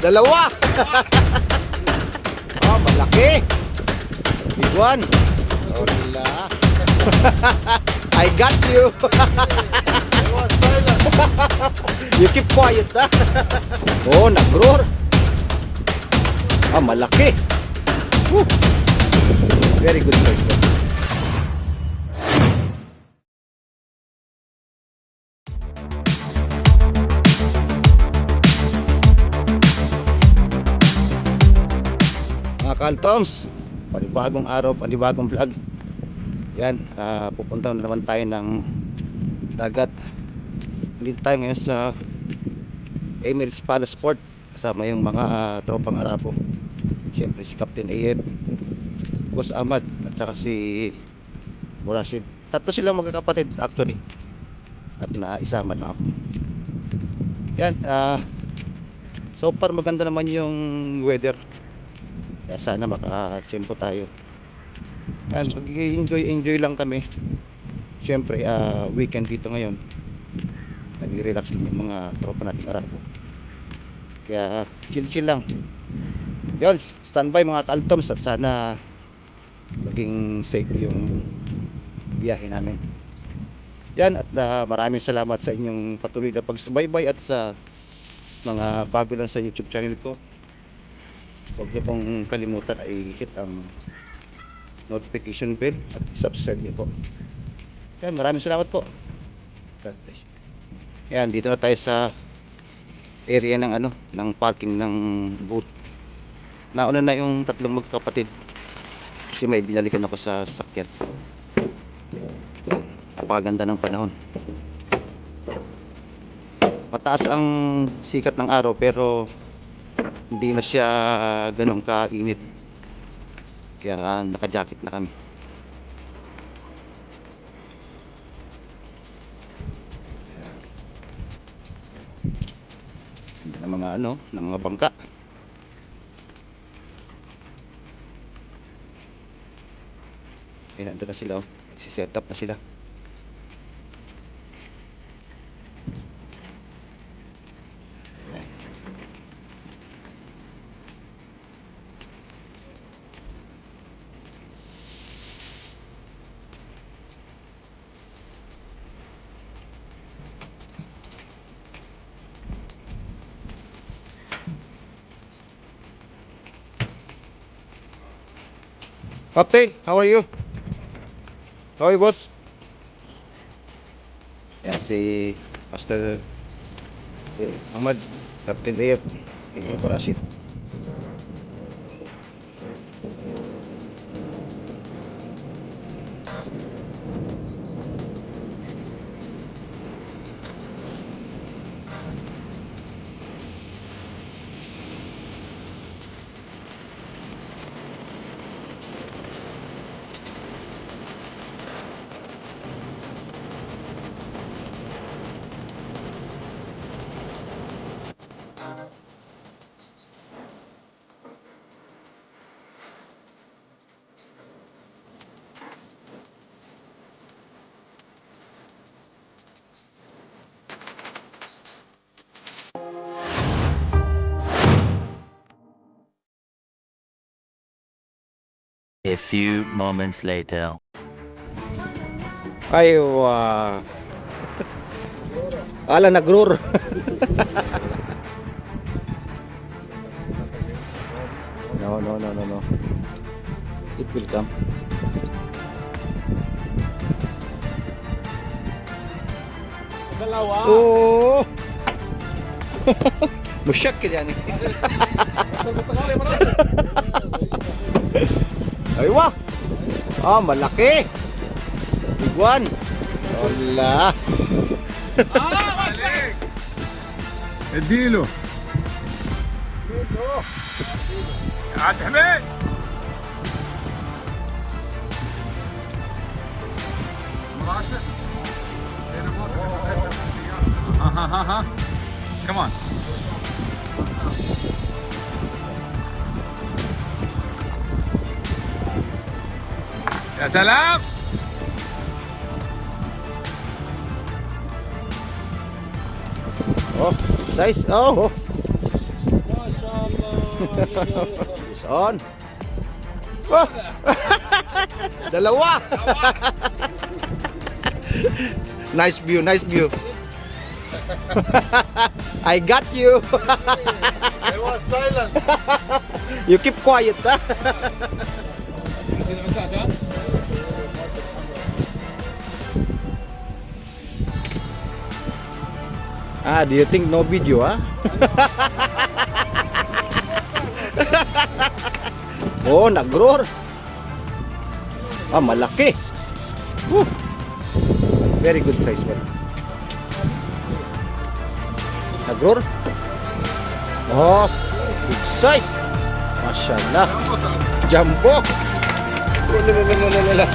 Dalawa. Oh, malaki. Big one. Wala. I got you. You keep quiet, ha? Oh, nag-roar. Ah, malaki. Woo. Very good size. Mga Kaltoms, panibagong araw, panibagong vlog. Yan, pupunta na naman tayo ng dagat. Dito tayo ngayon sa Emirates Palace Port kasama yung mga tropang Arabo. Siyempre si Captain AF, Boss Ahmad at saka si Murashid. Tatlo silang magkakapatid actually. At naisama na ako. Yan, so far maganda naman yung weather. Kaya sana makatsempo tayo. Yan, mag-enjoy lang kami. Siyempre, weekend dito ngayon. Nag-relax din yung mga tropa natin Arabo. Kaya chill lang. Yun, standby mga Kaltoms at sana maging safe yung biyahe namin. Yan, at maraming salamat sa inyong patuloy na pagsubaybay at sa mga bago lang sa YouTube channel ko. Huwag niyo pong kalimutan ay hit ang notification bell at subscribe niyo po. Yan, maraming salamat po. God bless you. Yan, dito na tayo sa area ng ng parking ng boat. Nauna na yung tatlong magkapatid kasi may binalikan ako sa sakyan. Napakaganda ng panahon. Mataas ang sikat ng araw pero hindi na siya ganun kainit. Kaya naka-jacket na kami. Ganda ng mga ng mga bangka. Ayan, nandun na sila, si-set up na sila. Captain, how are you? How are you, boss? Yan si Master Ahmad, Captain AF, Rashid. A few moments later. Aywa. Ala, nag-roar. No. It will come. Dalawa. Oh. Musyak ka dyan eh. Aywa. Ah, malaki. Big one. Wala. اديله عاش حميد راشد ها كمان يا سلام Oh, size. Oh. ما شاء Fish on. Oh! Dalawa. Nice view, nice view. I got you. I was silent. You keep quiet, ha? Do you think no video, ha? Oh, nag-roar. Malaki. Woo. Very good size one. Nag-roar. Oh, big size. Mashallah. Jumbo. Lalalala.